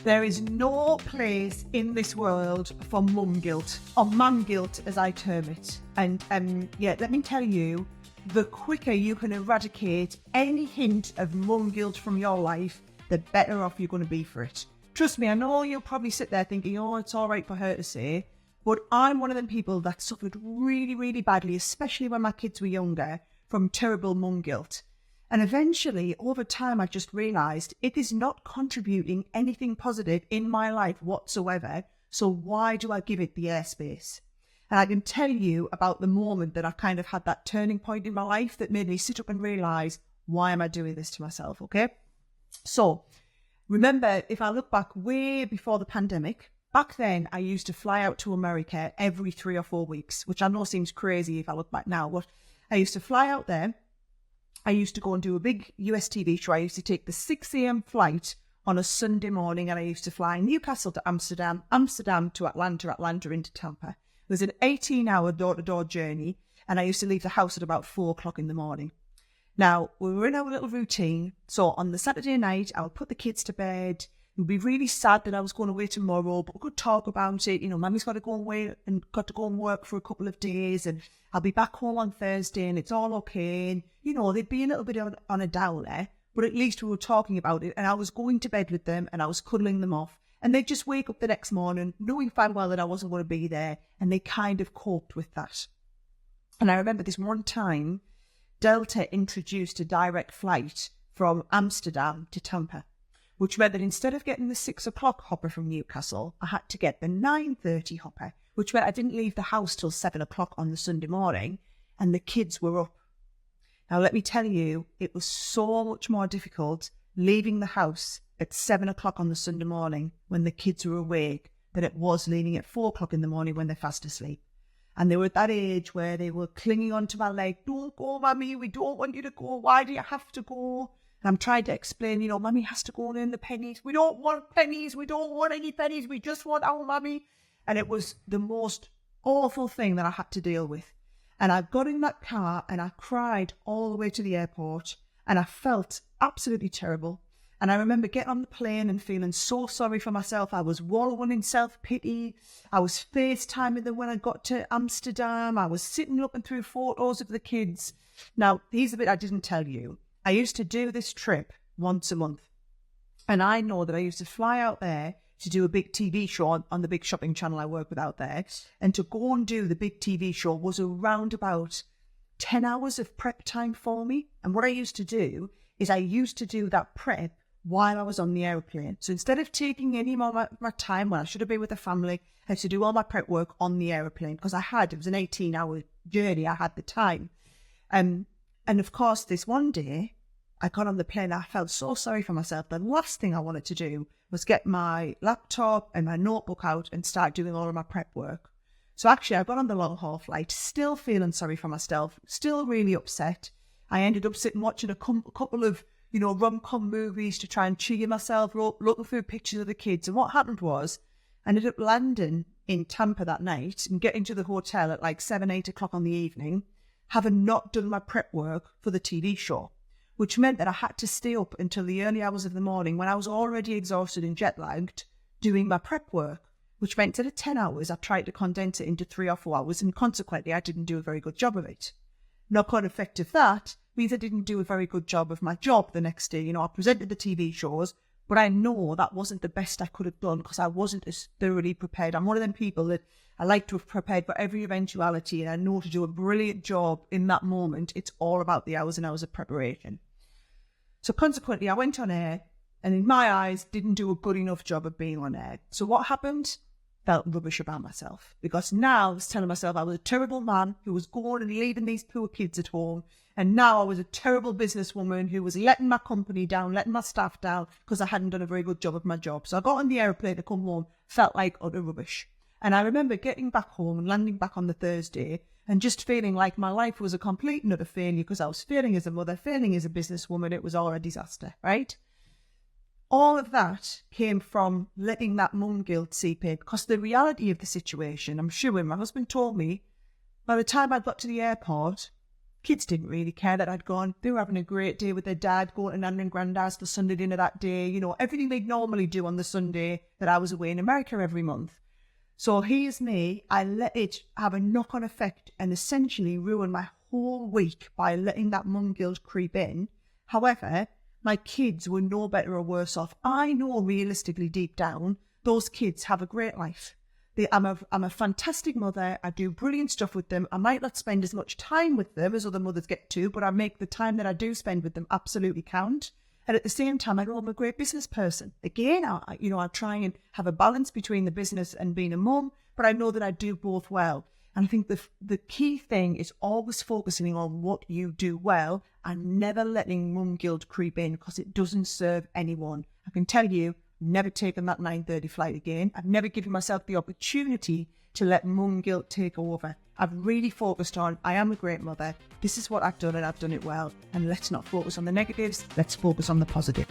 There is no place in this world for mum guilt, or mum guilt as I term it. And let me tell you, the quicker you can eradicate any hint of mum guilt from your life, the better off you're going to be for it. Trust me, I know you'll probably sit there thinking, oh, it's all right for her to say, but I'm one of them people that suffered really, really badly, especially when my kids were younger, from terrible mum guilt. And eventually, over time, I just realised it is not contributing anything positive in my life whatsoever. So why do I give it the airspace? And I can tell you about the moment that I kind of had that turning point in my life that made me sit up and realise, why am I doing this to myself, okay? So remember, if I look back way before the pandemic, back then I used to fly out to America every 3 or 4 weeks, which I know seems crazy if I look back now, but I used to fly out there. I used to go and do a big US TV show. I used to take the 6 a.m. flight on a Sunday morning, and I used to fly Newcastle to Amsterdam, Amsterdam to Atlanta, Atlanta into Tampa. It was an 18-hour door-to-door journey, and I used to leave the house at about 4 o'clock in the morning. Now, we were in our little routine, so on the Saturday night, I would put the kids to bed. It would be really sad that I was going away tomorrow, but we could talk about it. You know, Mummy's got to go away and got to go and work for a couple of days, and I'll be back home on Thursday, and it's all okay. And, you know, they'd be a little bit on a downer, but at least we were talking about it, and I was going to bed with them, and I was cuddling them off, and they'd just wake up the next morning, knowing fine well that I wasn't going to be there, and they kind of coped with that. And I remember this one time, Delta introduced a direct flight from Amsterdam to Tampa, which meant that instead of getting the 6 o'clock hopper from Newcastle, I had to get the 9:30 hopper, which meant I didn't leave the house till 7 o'clock on the Sunday morning, and the kids were up. Now, let me tell you, it was so much more difficult leaving the house at 7 o'clock on the Sunday morning when the kids were awake than it was leaving at 4 o'clock in the morning when they're fast asleep. And they were at that age where they were clinging onto my leg. Don't go, Mummy, we don't want you to go. Why do you have to go? And I'm trying to explain, you know, Mummy has to go and earn the pennies. We don't want pennies. We don't want any pennies. We just want our Mummy. And it was the most awful thing that I had to deal with. And I got in that car and I cried all the way to the airport, and I felt absolutely terrible. And I remember getting on the plane and feeling so sorry for myself. I was wallowing in self-pity. I was FaceTiming them when I got to Amsterdam. I was sitting looking through photos of the kids. Now, here's the bit I didn't tell you. I used to do this trip once a month. And I know that I used to fly out there to do a big TV show on the big shopping channel I work with out there. And to go and do the big TV show was around about 10 hours of prep time for me. And what I used to do is I used to do that prep while I was on the aeroplane. So instead of taking any more of my time when I should have been with the family, I had to do all my prep work on the aeroplane because it was an 18-hour journey. I had the time. And of course, this one day, I got on the plane. I felt so sorry for myself. The last thing I wanted to do was get my laptop and my notebook out and start doing all of my prep work. So actually, I got on the long-haul flight, still feeling sorry for myself, still really upset. I ended up sitting watching a couple of rom-com movies to try and cheer myself, looking through pictures of the kids. And what happened was I ended up landing in Tampa that night and getting to the hotel at like 7, 8 o'clock on the evening, having not done my prep work for the TV show, which meant that I had to stay up until the early hours of the morning when I was already exhausted and jet-lagged doing my prep work, which meant that at 10 hours, I tried to condense it into 3 or 4 hours, and consequently, I didn't do a very good job of it. Knock-on effect of that means I didn't do a very good job of my job the next day. You know, I presented the TV shows, but I know that wasn't the best I could have done because I wasn't as thoroughly prepared. I'm one of them people that I like to have prepared for every eventuality, and I know to do a brilliant job in that moment, it's all about the hours and hours of preparation. So consequently, I went on air, and in my eyes, didn't do a good enough job of being on air. So what happened? Felt rubbish about myself, because now I was telling myself I was a terrible man who was going and leaving these poor kids at home. And now I was a terrible businesswoman who was letting my company down, letting my staff down because I hadn't done a very good job of my job. So I got on the airplane to come home, felt like utter rubbish. And I remember getting back home and landing back on the Thursday and just feeling like my life was a complete and utter failure because I was failing as a mother, failing as a businesswoman. It was all a disaster, right? All of that came from letting that mum guilt seep in, because the reality of the situation, I'm sure when my husband told me, by the time I got to the airport, Kids didn't really care that I'd gone. They were having a great day with their dad, going to Nan and Grandad's for Sunday dinner that day. You know, everything they'd normally do on the Sunday that I was away in America every month. So here's me. I let it have a knock-on effect and essentially ruin my whole week by letting that mum guilt creep in. However, my kids were no better or worse off. I know realistically deep down, those kids have a great life. I'm a fantastic mother. I do brilliant stuff with them. I might not spend as much time with them as other mothers get to, but I make the time that I do spend with them absolutely count. And at the same time, I know I'm a great business person. Again, I try and have a balance between the business and being a mum, but I know that I do both well. And I think the key thing is always focusing on what you do well and never letting mum guilt creep in, because it doesn't serve anyone. I can tell you, never taken that 9:30 flight again. I've never given myself the opportunity to let mum guilt take over. I've really focused on, I am a great mother. This is what I've done and I've done it well. And let's not focus on the negatives. Let's focus on the positive.